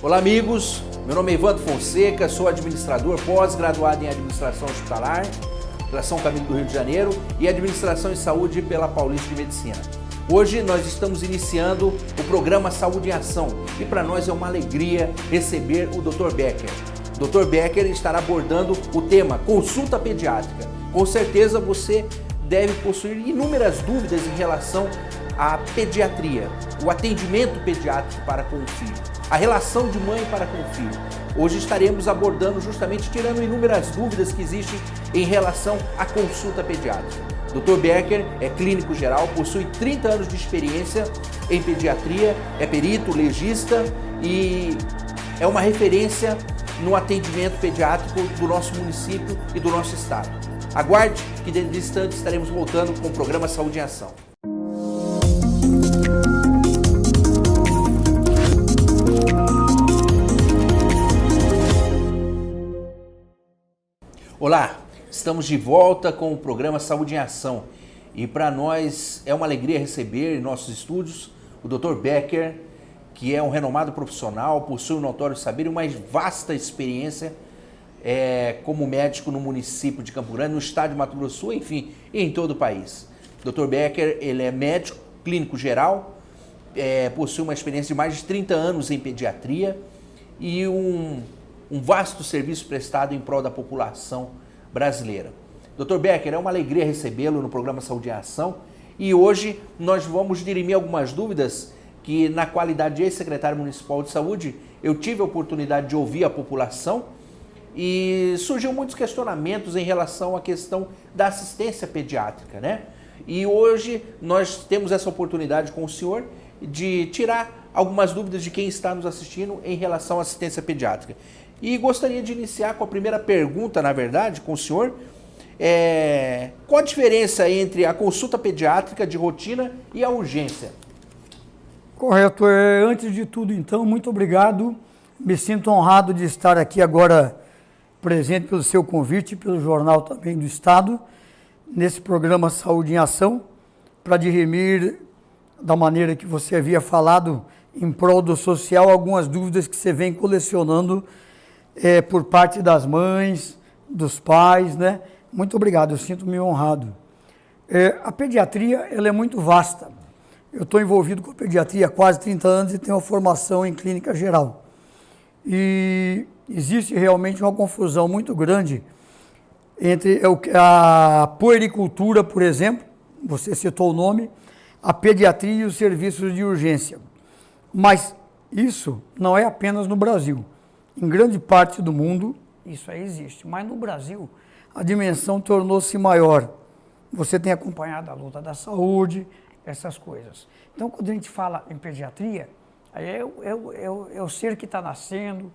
Olá amigos, meu nome é Evandro Fonseca, sou administrador pós-graduado em Administração Hospitalar pela São Camilo do Rio de Janeiro e Administração em Saúde pela Paulista de Medicina. Hoje nós estamos iniciando o programa Saúde em Ação e para nós é uma alegria receber o Dr. Becker. O Dr. Becker estará abordando o tema consulta pediátrica. Com certeza você deve possuir inúmeras dúvidas em relação à pediatria, o atendimento pediátrico para com o filho, a relação de mãe para com o filho. Hoje estaremos abordando justamente, tirando inúmeras dúvidas que existem em relação à consulta pediátrica. Dr. Becker é clínico geral, possui 30 anos de experiência em pediatria, é perito, legista e é uma referência no atendimento pediátrico do nosso município e do nosso estado. Aguarde que dentro de instantes estaremos voltando com o programa Saúde em Ação. Olá, estamos de volta com o programa Saúde em Ação e para nós é uma alegria receber em nossos estúdios o Dr. Becker, que é um renomado profissional, possui um notório saber e uma vasta experiência como médico no município de Campo Grande, no estado de Mato Grosso do Sul, enfim, e em todo o país. Dr. Becker, ele é médico clínico geral, possui uma experiência de mais de 30 anos em pediatria e um vasto serviço prestado em prol da população brasileira. Dr. Becker, é uma alegria recebê-lo no programa Saúde em Ação e hoje nós vamos dirimir algumas dúvidas que, na qualidade de ex-secretário municipal de saúde, eu tive a oportunidade de ouvir a população e surgiu muitos questionamentos em relação à questão da assistência pediátrica, né? E hoje nós temos essa oportunidade com o senhor de tirar algumas dúvidas de quem está nos assistindo em relação à assistência pediátrica. E gostaria de iniciar com a primeira pergunta, na verdade, com o senhor. Qual a diferença entre a consulta pediátrica de rotina e a urgência? Correto. Antes de tudo, então, muito obrigado. Me sinto honrado de estar aqui agora presente pelo seu convite, pelo Jornal também do Estado, nesse programa Saúde em Ação, para dirimir, da maneira que você havia falado, em prol do social, algumas dúvidas que você vem colecionando por parte das mães, dos pais, né? Muito obrigado, eu sinto-me honrado. A pediatria, ela é muito vasta. Eu estou envolvido com a pediatria há quase 30 anos e tenho uma formação em clínica geral. E existe realmente uma confusão muito grande entre a puericultura, por exemplo, você citou o nome, a pediatria e os serviços de urgência. Mas isso não é apenas no Brasil. Em grande parte do mundo, isso aí existe. Mas no Brasil, a dimensão tornou-se maior. Você tem acompanhado a luta da saúde, essas coisas. Então, quando a gente fala em pediatria, aí é o ser que está nascendo,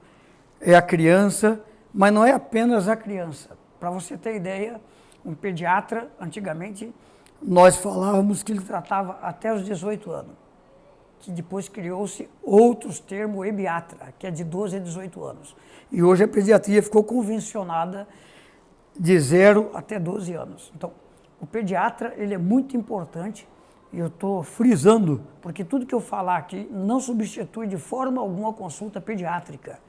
é a criança, mas não é apenas a criança. Para você ter ideia, um pediatra, antigamente, nós falávamos que ele tratava até os 18 anos, que depois criou-se outros termos, ebiatra, que é de 12 a 18 anos. E hoje a pediatria ficou convencionada de 0 até 12 anos. Então, o pediatra, ele é muito importante. E eu estou frisando, porque tudo que eu falar aqui não substitui de forma alguma a consulta pediátrica.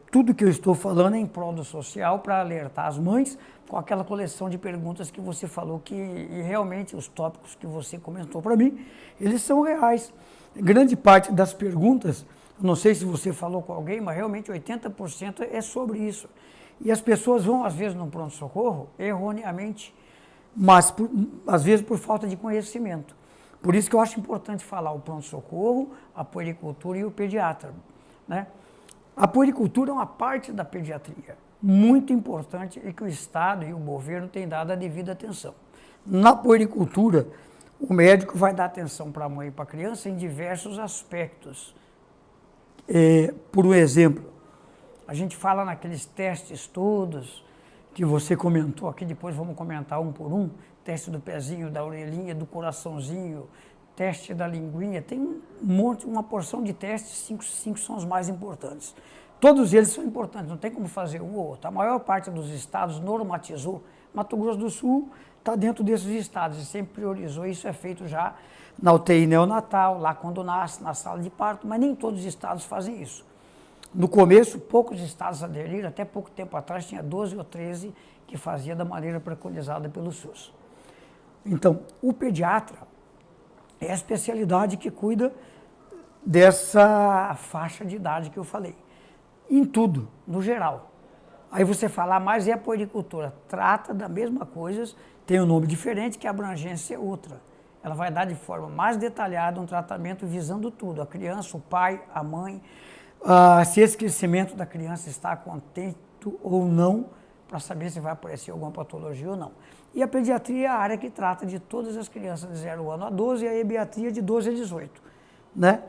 Tudo que eu estou falando é em prol do social, para alertar as mães, com aquela coleção de perguntas que você falou, e realmente os tópicos que você comentou para mim, eles são reais. Grande parte das perguntas, não sei se você falou com alguém, mas realmente 80% é sobre isso. E as pessoas vão, às vezes, no pronto-socorro, erroneamente, mas às vezes por falta de conhecimento. Por isso que eu acho importante falar o pronto-socorro, a puericultura e o pediatra, né? A puericultura é uma parte da pediatria, muito importante e que o Estado e o governo têm dado a devida atenção. Na puericultura, o médico vai dar atenção para a mãe e para a criança em diversos aspectos. Por um exemplo, a gente fala naqueles testes todos, que você comentou aqui, depois vamos comentar um por um, teste do pezinho, da orelhinha, do coraçãozinho, teste da linguinha, tem um monte, uma porção de testes, cinco são os mais importantes. Todos eles são importantes, não tem como fazer um ou outro. A maior parte dos estados normatizou, Mato Grosso do Sul está dentro desses estados e sempre priorizou, isso é feito já na UTI neonatal, lá quando nasce, na sala de parto, mas nem todos os estados fazem isso. No começo, poucos estados aderiram, até pouco tempo atrás tinha 12 ou 13 que fazia da maneira preconizada pelo SUS. Então, o pediatra é a especialidade que cuida dessa faixa de idade que eu falei. Em tudo, no geral. Aí você fala, mas é a puericultura. Trata da mesma coisa, tem um nome diferente, que a abrangência é outra. Ela vai dar de forma mais detalhada um tratamento visando tudo. A criança, o pai, a mãe, se esse crescimento da criança está contente ou não, para saber se vai aparecer alguma patologia ou não. E a pediatria é a área que trata de todas as crianças de 0 ano a 12 e a ebiatria de 12 a 18. Né?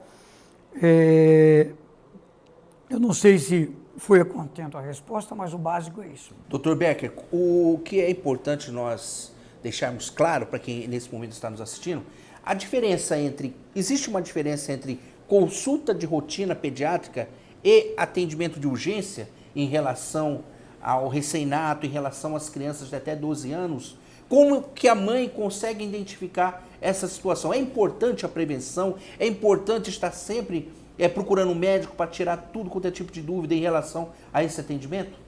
Eu não sei se foi a contento a resposta, mas o básico é isso. Dr. Becker, o que é importante nós deixarmos claro para quem nesse momento está nos assistindo, existe uma diferença entre consulta de rotina pediátrica e atendimento de urgência em relação ao recém-nato, em relação às crianças de até 12 anos? Como que a mãe consegue identificar essa situação? É importante a prevenção, é importante estar sempre procurando um médico para tirar tudo quanto é tipo de dúvida em relação a esse atendimento?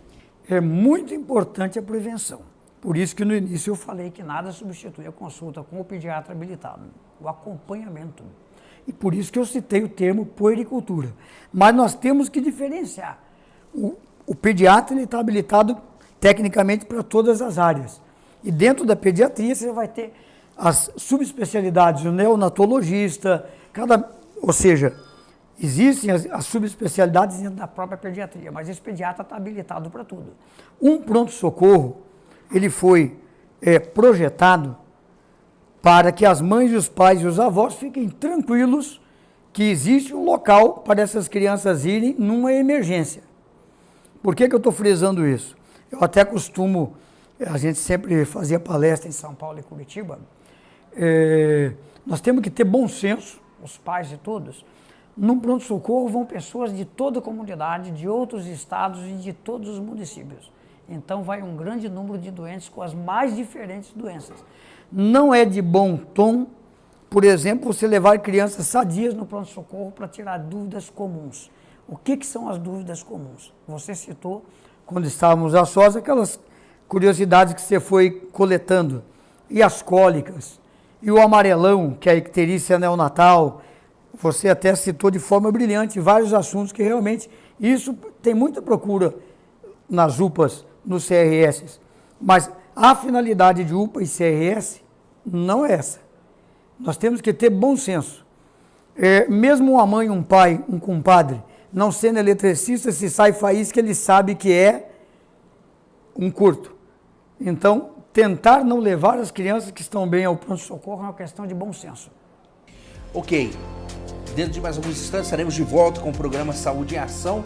É muito importante a prevenção. Por isso que no início eu falei que nada substitui a consulta com o pediatra habilitado, o acompanhamento. E por isso que eu citei o termo puericultura. Mas nós temos que diferenciar. O pediatra está habilitado tecnicamente para todas as áreas. E dentro da pediatria você vai ter as subespecialidades, o neonatologista, ou seja, existem as subespecialidades dentro da própria pediatria, mas esse pediatra está habilitado para tudo. Um pronto-socorro, ele foi projetado para que as mães, os pais e os avós fiquem tranquilos que existe um local para essas crianças irem numa emergência. Por que eu estou frisando isso? Eu até costumo, a gente sempre fazia palestra em São Paulo e Curitiba, nós temos que ter bom senso, os pais e todos. No pronto-socorro vão pessoas de toda a comunidade, de outros estados e de todos os municípios. Então vai um grande número de doentes com as mais diferentes doenças. Não é de bom tom, por exemplo, você levar crianças sadias no pronto-socorro para tirar dúvidas comuns. O que são as dúvidas comuns? Você citou, quando estávamos a sós, aquelas curiosidades que você foi coletando. E as cólicas, e o amarelão, que é a icterícia neonatal. Você até citou de forma brilhante vários assuntos que realmente, isso tem muita procura nas UPAs, nos CRS. Mas a finalidade de UPA e CRS não é essa. Nós temos que ter bom senso. Mesmo uma mãe, um pai, um compadre, não sendo eletricista, se sai faísca, ele sabe que é um curto. Então, tentar não levar as crianças que estão bem ao pronto-socorro é uma questão de bom senso. Ok. Dentro de mais alguns instantes estaremos de volta com o programa Saúde em Ação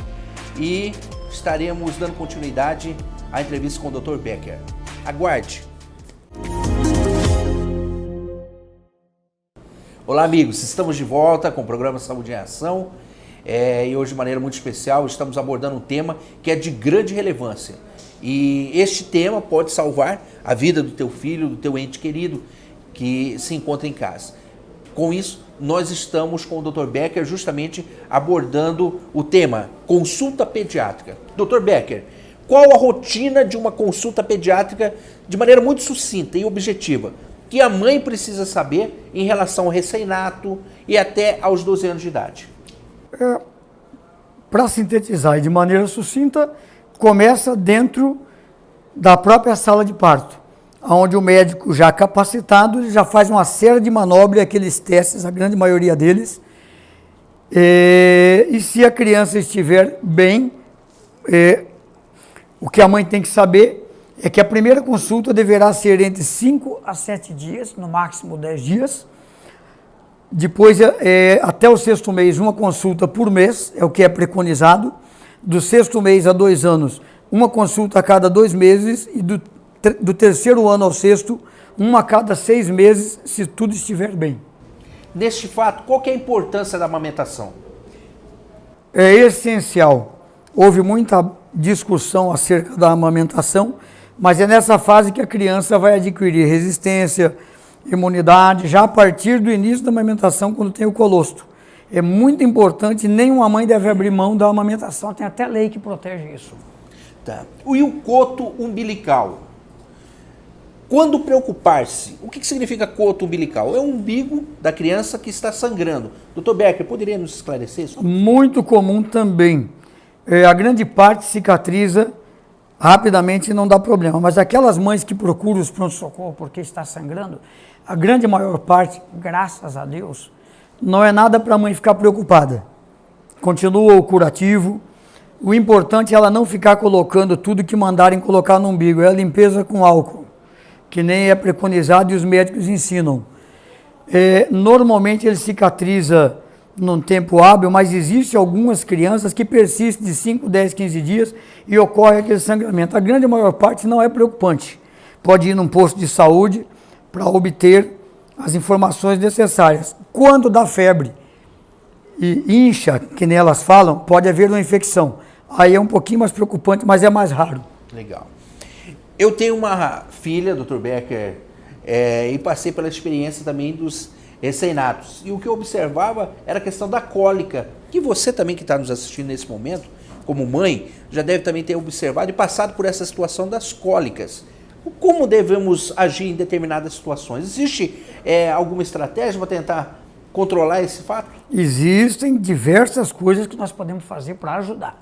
e estaremos dando continuidade à entrevista com o Dr. Becker. Aguarde. Olá, amigos. Estamos de volta com o programa Saúde em Ação. E hoje, de maneira muito especial, estamos abordando um tema que é de grande relevância. E este tema pode salvar a vida do teu filho, do teu ente querido que se encontra em casa. Com isso, nós estamos com o Dr. Becker justamente abordando o tema consulta pediátrica. Dr. Becker, qual a rotina de uma consulta pediátrica de maneira muito sucinta e objetiva que a mãe precisa saber em relação ao recém-nato e até aos 12 anos de idade? Para sintetizar e de maneira sucinta, começa dentro da própria sala de parto, onde o médico já capacitado ele já faz uma série de manobras, aqueles testes, a grande maioria deles, e se a criança estiver bem, o que a mãe tem que saber é que a primeira consulta deverá ser entre 5 a 7 dias, no máximo 10 dias. Depois, até o 6º mês, uma consulta por mês, é o que é preconizado. Do 6º mês a 2 anos, uma consulta a cada 2 meses. E do 3º ano ao 6º, uma a cada 6 meses, se tudo estiver bem. Neste fato, qual que é a importância da amamentação? É essencial. Houve muita discussão acerca da amamentação, mas é nessa fase que a criança vai adquirir resistência, imunidade, já a partir do início da amamentação, quando tem o colostro. É muito importante, nenhuma mãe deve abrir mão da amamentação, tem até lei que protege isso. Tá. E o coto umbilical? Quando preocupar-se? O que significa coto umbilical? É o umbigo da criança que está sangrando. Dr. Becker, poderia nos esclarecer isso? Muito comum também. A grande parte cicatriza rapidamente e não dá problema, mas aquelas mães que procuram os pronto-socorro porque está sangrando, a grande maior parte, graças a Deus, não é nada para a mãe ficar preocupada. Continua o curativo. O importante é ela não ficar colocando tudo que mandarem colocar no umbigo, é a limpeza com álcool, que nem é preconizado e os médicos ensinam. Normalmente ele cicatriza num tempo hábil, mas existem algumas crianças que persistem de 5, 10, 15 dias e ocorre aquele sangramento. A grande maior parte não é preocupante. Pode ir num posto de saúde para obter as informações necessárias. Quando dá febre e incha, que nem elas falam, pode haver uma infecção. Aí é um pouquinho mais preocupante, mas é mais raro. Legal. Eu tenho uma filha, Dr. Becker, e passei pela experiência também dos recém-natos. E o que eu observava era a questão da cólica, que você também que está nos assistindo nesse momento, como mãe, já deve também ter observado e passado por essa situação das cólicas. Como devemos agir em determinadas situações? Existe alguma estratégia para tentar controlar esse fato? Existem diversas coisas que nós podemos fazer para ajudar.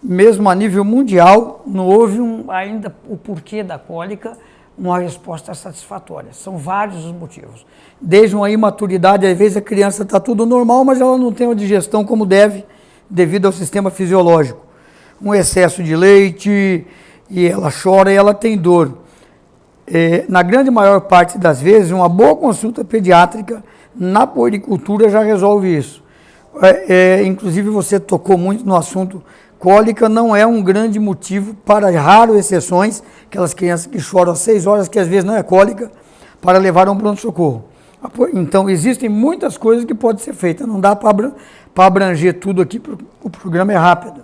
Mesmo a nível mundial, não houve ainda o porquê da cólica, uma resposta satisfatória. São vários os motivos. Desde uma imaturidade, às vezes a criança está tudo normal, mas ela não tem uma digestão como deve, devido ao sistema fisiológico. Um excesso de leite, e ela chora e ela tem dor. Na grande maior parte das vezes, uma boa consulta pediátrica na puericultura já resolve isso. Inclusive, você tocou muito no assunto. Cólica não é um grande motivo, para raras exceções, aquelas crianças que choram às 6 horas, que às vezes não é cólica, para levar a um pronto-socorro. Então, existem muitas coisas que podem ser feitas, não dá para abranger tudo aqui, o programa é rápido.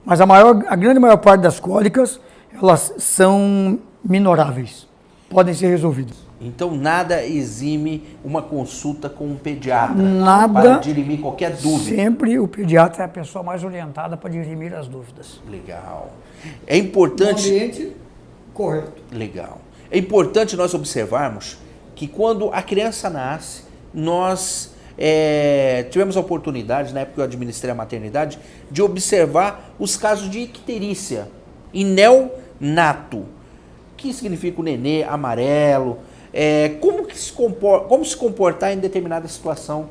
Mas a grande maior parte das cólicas, elas são minoráveis, podem ser resolvidas. Então, nada exime uma consulta com um pediatra para dirimir qualquer dúvida. Sempre o pediatra é a pessoa mais orientada para dirimir as dúvidas. Legal. É importante... No ambiente correto. Legal. É importante nós observarmos que quando a criança nasce, nós tivemos a oportunidade, na época que eu administrei a maternidade, de observar os casos de icterícia em neonato. O que significa o nenê amarelo? Como se comportar em determinada situação?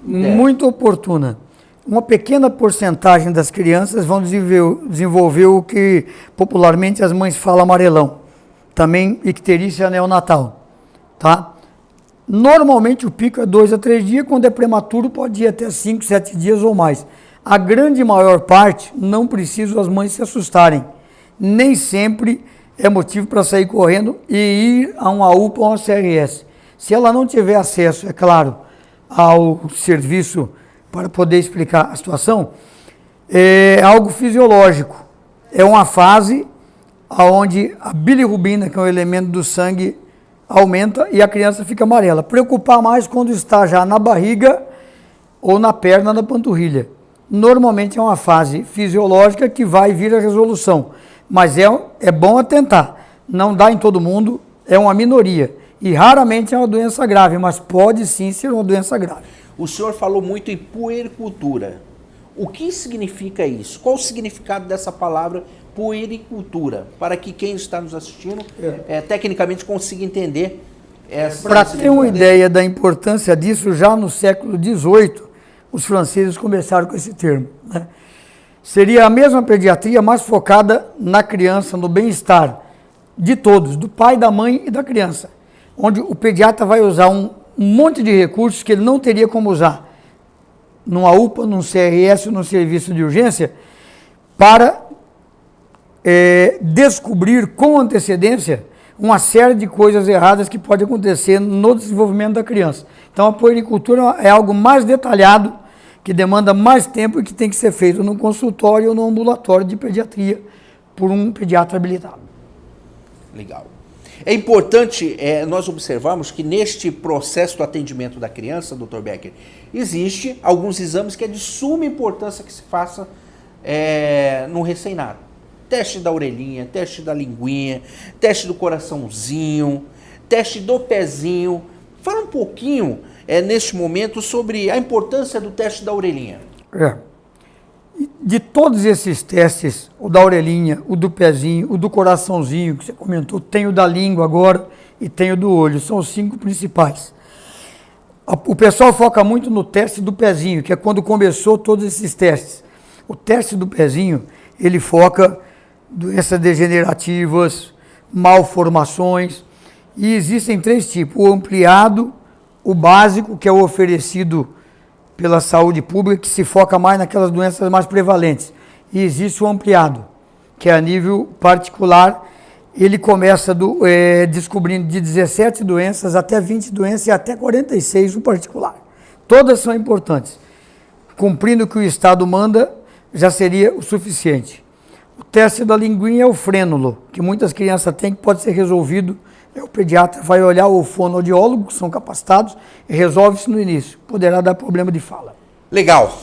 Muito oportuna. Uma pequena porcentagem das crianças vão desenvolver o que popularmente as mães falam amarelão. Também icterícia neonatal. Tá? Normalmente o pico é 2 a 3 dias, quando é prematuro pode ir até 5, 7 dias ou mais. A grande maior parte não precisa as mães se assustarem. Nem sempre é motivo para sair correndo e ir a uma UPA ou uma CRS. Se ela não tiver acesso, é claro, ao serviço para poder explicar a situação, é algo fisiológico. É uma fase onde a bilirrubina, que é um elemento do sangue, aumenta e a criança fica amarela. Preocupar mais quando está já na barriga ou na perna, na panturrilha. Normalmente é uma fase fisiológica que vai vir a resolução. Mas é bom atentar, não dá em todo mundo, é uma minoria. E raramente é uma doença grave, mas pode sim ser uma doença grave. O senhor falou muito em puericultura. O que significa isso? Qual o significado dessa palavra puericultura? Para que quem está nos assistindo, tecnicamente, consiga entender essa... Para ter uma ideia da importância disso, já no século XVIII, os franceses começaram com esse termo, né? Seria a mesma pediatria, mais focada na criança, no bem-estar de todos, do pai, da mãe e da criança, onde o pediatra vai usar um monte de recursos que ele não teria como usar numa UPA, num CRS, num serviço de urgência, para descobrir com antecedência uma série de coisas erradas que podem acontecer no desenvolvimento da criança. Então a puericultura é algo mais detalhado, que demanda mais tempo e que tem que ser feito no consultório ou no ambulatório de pediatria por um pediatra habilitado. Legal. É importante nós observarmos que neste processo do atendimento da criança, Dr. Becker, existe alguns exames que é de suma importância que se faça no recém-nato. Teste da orelhinha, teste da linguinha, teste do coraçãozinho, teste do pezinho. Fala um pouquinho, neste momento, sobre a importância do teste da orelhinha. De todos esses testes, o da orelhinha, o do pezinho, o do coraçãozinho, que você comentou, tem o da língua agora e tem o do olho, são os 5 principais. O pessoal foca muito no teste do pezinho, que é quando começou todos esses testes. O teste do pezinho, ele foca doenças degenerativas, malformações, e existem 3 tipos, o ampliado, o básico, que é o oferecido pela saúde pública, que se foca mais naquelas doenças mais prevalentes, e existe o ampliado, que é a nível particular, ele começa descobrindo de 17 doenças até 20 doenças e até 46 no particular. Todas são importantes. Cumprindo o que o Estado manda, já seria o suficiente. O teste da linguinha é o frênulo, que muitas crianças têm, que pode ser resolvido. O pediatra vai olhar, o fonoaudiólogo, que são capacitados, e resolve isso no início. Poderá dar problema de fala. Legal.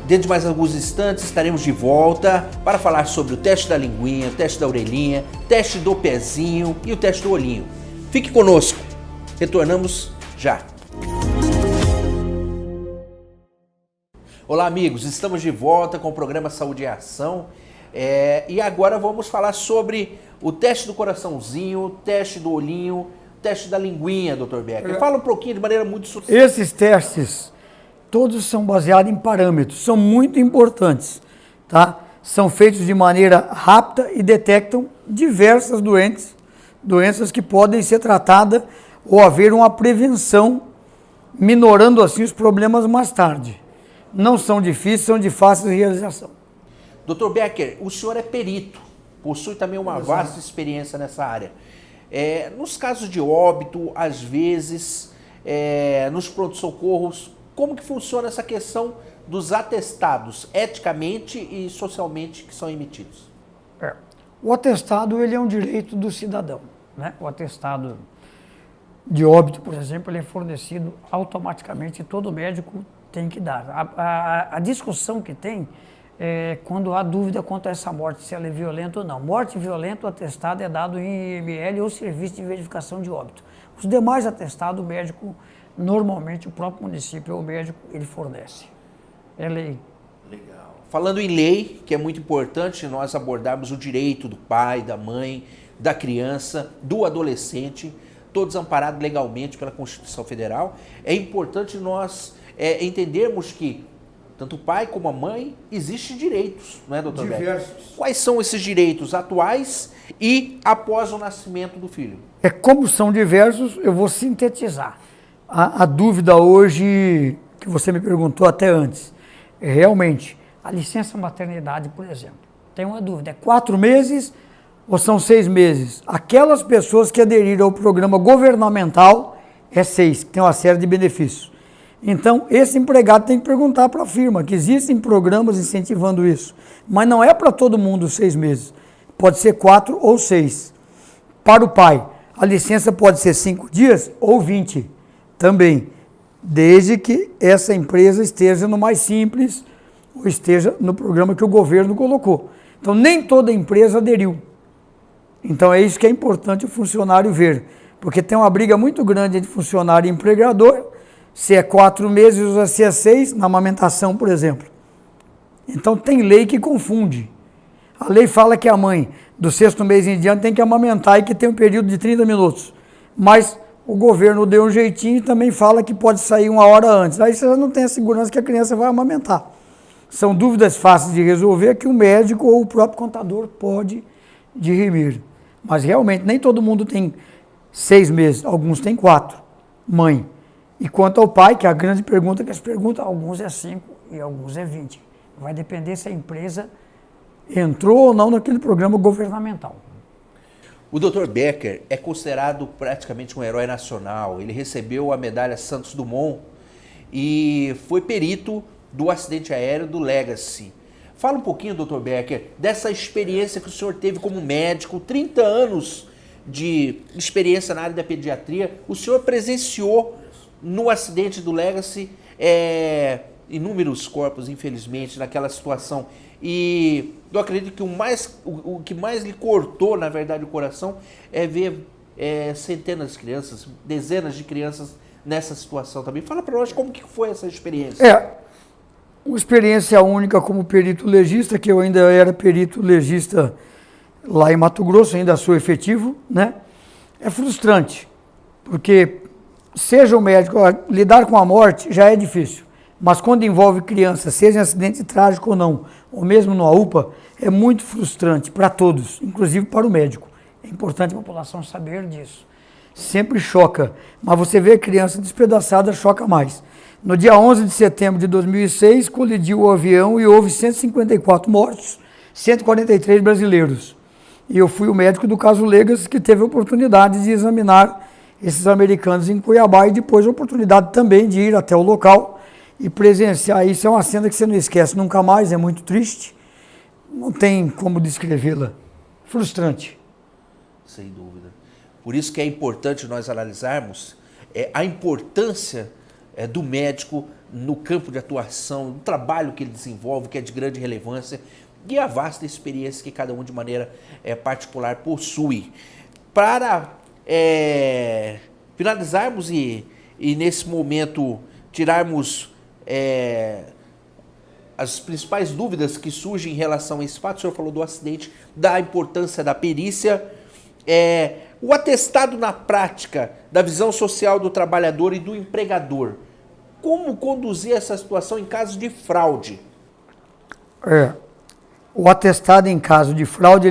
Dentro de mais alguns instantes estaremos de volta para falar sobre o teste da linguinha, o teste da orelhinha, teste do pezinho e o teste do olhinho. Fique conosco. Retornamos já. Olá, amigos. Estamos de volta com o programa Saúde em Ação. E agora vamos falar sobre o teste do coraçãozinho, o teste do olhinho, o teste da linguinha, Dr. Becker. Fala um pouquinho de maneira muito sucinta. Esses testes, todos são baseados em parâmetros, são muito importantes, tá? São feitos de maneira rápida e detectam diversas doenças que podem ser tratadas ou haver uma prevenção, minorando assim os problemas mais tarde. Não são difíceis, são de fácil realização. Dr. Becker, o senhor é perito, possui também uma vasta experiência nessa área. Nos casos de óbito, às vezes, nos pronto-socorros, como que funciona essa questão dos atestados, eticamente e socialmente, que são emitidos? O atestado, ele é um direito do cidadão, né? O atestado de óbito, por exemplo, ele é fornecido automaticamente, todo médico tem que dar. A discussão que tem quando há dúvida quanto a essa morte, se ela é violenta ou não. Morte violenta, o atestado é dado em IML ou Serviço de Verificação de Óbito. Os demais atestados, o médico, normalmente o próprio município ou o médico, ele fornece. É lei. Legal. Falando em lei, que é muito importante nós abordarmos o direito do pai, da mãe, da criança, do adolescente, todos amparados legalmente pela Constituição Federal. É importante nós entendermos que tanto o pai como a mãe, existem direitos, não é, doutor Becker? Diversos. Quais são esses direitos atuais e após o nascimento do filho? Como são diversos, eu vou sintetizar. A dúvida hoje, que você me perguntou até antes, realmente, a licença maternidade, por exemplo, tem uma dúvida, 4 meses ou são 6 meses? Aquelas pessoas que aderiram ao programa governamental, 6, que tem uma série de benefícios. Então, esse empregado tem que perguntar para a firma, que existem programas incentivando isso. Mas não é para todo mundo 6 meses. Pode ser 4 ou 6. Para o pai, a licença pode ser 5 dias ou 20 também, desde que essa empresa esteja no mais simples ou esteja no programa que o governo colocou. Então, nem toda empresa aderiu. Então, é isso que é importante o funcionário ver, porque tem uma briga muito grande entre funcionário e empregador, se é 4 meses ou se é 6, na amamentação, por exemplo. Então tem lei que confunde. A lei fala que a mãe, do 6º mês em diante, tem que amamentar e que tem um período de 30 minutos. Mas o governo deu um jeitinho e também fala que pode sair 1 hora antes. Aí você não tem a segurança que a criança vai amamentar. São dúvidas fáceis de resolver que o médico ou o próprio contador pode dirimir. Mas realmente nem todo mundo tem 6 meses, alguns têm 4. Mãe. E quanto ao pai, que é a grande pergunta que eles perguntam, alguns é 5 e alguns é 20. Vai depender se a empresa entrou ou não naquele programa governamental. O Dr. Becker é considerado praticamente um herói nacional. Ele recebeu a medalha Santos Dumont e foi perito do acidente aéreo do Legacy. Fala um pouquinho, Dr. Becker, dessa experiência que o senhor teve como médico, 30 anos de experiência na área da pediatria, o senhor presenciou no acidente do Legacy inúmeros corpos, infelizmente, naquela situação. E eu acredito que o que mais lhe cortou, na verdade, o coração é ver centenas de crianças, dezenas de crianças nessa situação também. Fala para nós como que foi essa experiência. Uma experiência única como perito legista, que eu ainda era perito legista lá em Mato Grosso, ainda sou efetivo, né? É frustrante, porque seja o médico, lidar com a morte já é difícil, mas quando envolve criança, seja em acidente trágico ou não, ou mesmo numa UPA, é muito frustrante para todos, inclusive para o médico. É importante a população saber disso. Sempre choca, mas você vê a criança despedaçada, choca mais. No dia 11 de setembro de 2006, colidiu o avião e houve 154 mortos, 143 brasileiros. E eu fui o médico do caso Legacy, que teve a oportunidade de examinar esses americanos em Cuiabá e depois a oportunidade também de ir até o local e presenciar. Isso é uma cena que você não esquece nunca mais, é muito triste, não tem como descrevê-la. Frustrante. Sem dúvida. Por isso que é importante nós analisarmos a importância do médico no campo de atuação, no trabalho que ele desenvolve, que é de grande relevância, e a vasta experiência que cada um de maneira particular possui. Para finalizarmos e nesse momento tirarmos as principais dúvidas que surgem em relação a esse fato, o senhor falou do acidente, da importância da perícia, o atestado na prática da visão social do trabalhador e do empregador. Como conduzir essa situação em caso de fraude? O atestado em caso de fraude,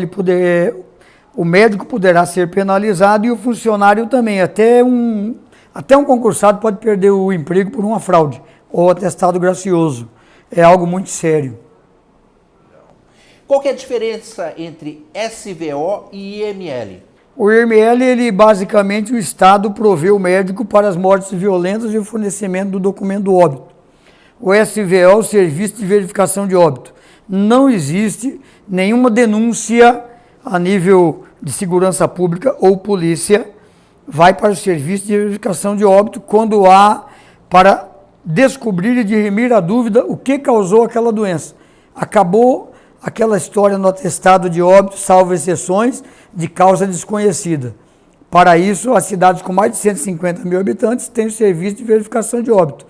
o médico poderá ser penalizado e o funcionário também. Até um concursado pode perder o emprego por uma fraude ou atestado gracioso. É algo muito sério. Qual que é a diferença entre SVO e IML? O IML, basicamente, o Estado provê o médico para as mortes violentas e o fornecimento do documento do óbito. O SVO, o Serviço de Verificação de Óbito. Não existe nenhuma denúncia a nível de segurança pública ou polícia vai para o Serviço de Verificação de Óbito quando há para descobrir e dirimir a dúvida o que causou aquela doença. Acabou aquela história no atestado de óbito, salvo exceções, de causa desconhecida. Para isso, as cidades com mais de 150 mil habitantes têm o serviço de verificação de óbito.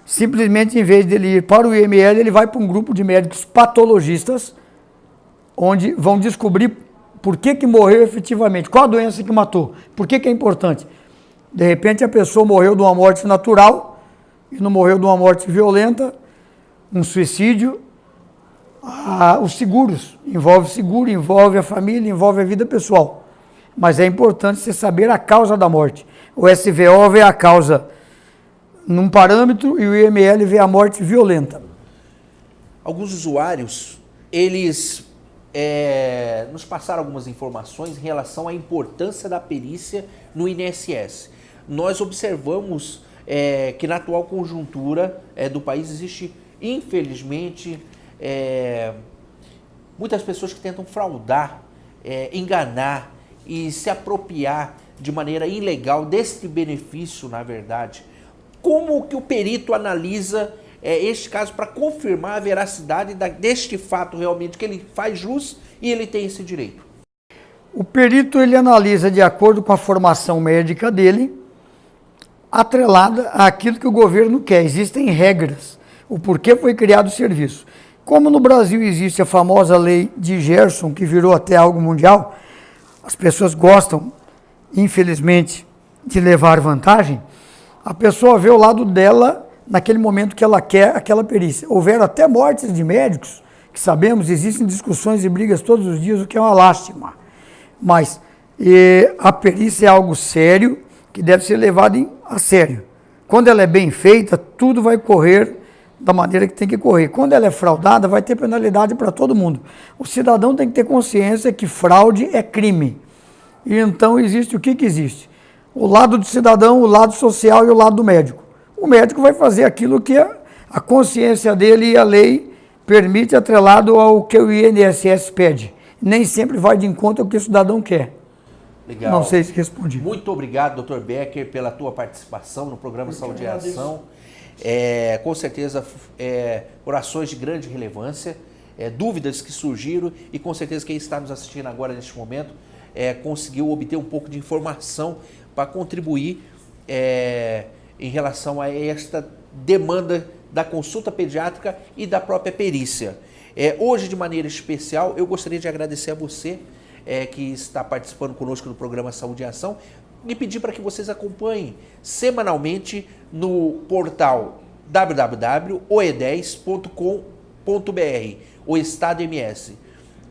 Simplesmente, em vez dele ir para o IML, ele vai para um grupo de médicos patologistas, onde vão descobrir por que morreu efetivamente, qual a doença que matou, por que é importante. De repente, a pessoa morreu de uma morte natural e não morreu de uma morte violenta, um suicídio. Os seguros, envolve seguro, envolve a família, envolve a vida pessoal. Mas é importante você saber a causa da morte. O SVO vê a causa num parâmetro e o IML vê a morte violenta. Alguns usuários, eles nos passaram algumas informações em relação à importância da perícia no INSS. Nós observamos que na atual conjuntura do país existe, infelizmente, muitas pessoas que tentam fraudar, enganar e se apropriar de maneira ilegal deste benefício, na verdade. Como que o perito analisa este caso para confirmar a veracidade deste fato realmente, que ele faz jus e ele tem esse direito? O perito ele analisa de acordo com a formação médica dele, atrelada àquilo que o governo quer. Existem regras, o porquê foi criado o serviço. Como no Brasil existe a famosa lei de Gerson, que virou até algo mundial, as pessoas gostam, infelizmente, de levar vantagem, a pessoa vê o lado dela naquele momento que ela quer aquela perícia. Houveram até mortes de médicos, que sabemos, existem discussões e brigas todos os dias, o que é uma lástima. Mas a perícia é algo sério, que deve ser levado a sério. Quando ela é bem feita, tudo vai correr da maneira que tem que correr. Quando ela é fraudada, vai ter penalidade para todo mundo. O cidadão tem que ter consciência que fraude é crime. E então existe o que existe? O lado do cidadão, o lado social e o lado do médico. O médico vai fazer aquilo que a consciência dele e a lei permite, atrelado ao que o INSS pede. Nem sempre vai de encontro ao que o cidadão quer. Legal. Não sei se respondi. Muito obrigado, Dr. Becker, pela tua participação no programa Saúde e Ação. Com certeza, orações de grande relevância, dúvidas que surgiram e com certeza quem está nos assistindo agora neste momento conseguiu obter um pouco de informação para contribuir em relação a esta demanda da consulta pediátrica e da própria perícia. Hoje, de maneira especial, eu gostaria de agradecer a você que está participando conosco do programa Saúde em Ação e pedir para que vocês acompanhem semanalmente no portal www.oe10.com.br, o Estado MS.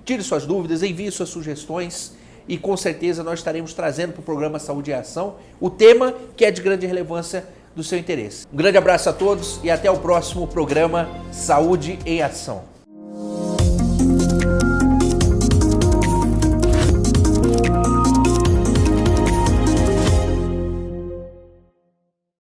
Tire suas dúvidas, envie suas sugestões e com certeza nós estaremos trazendo para o programa Saúde em Ação o tema que é de grande relevância do seu interesse. Um grande abraço a todos e até o próximo programa Saúde em Ação.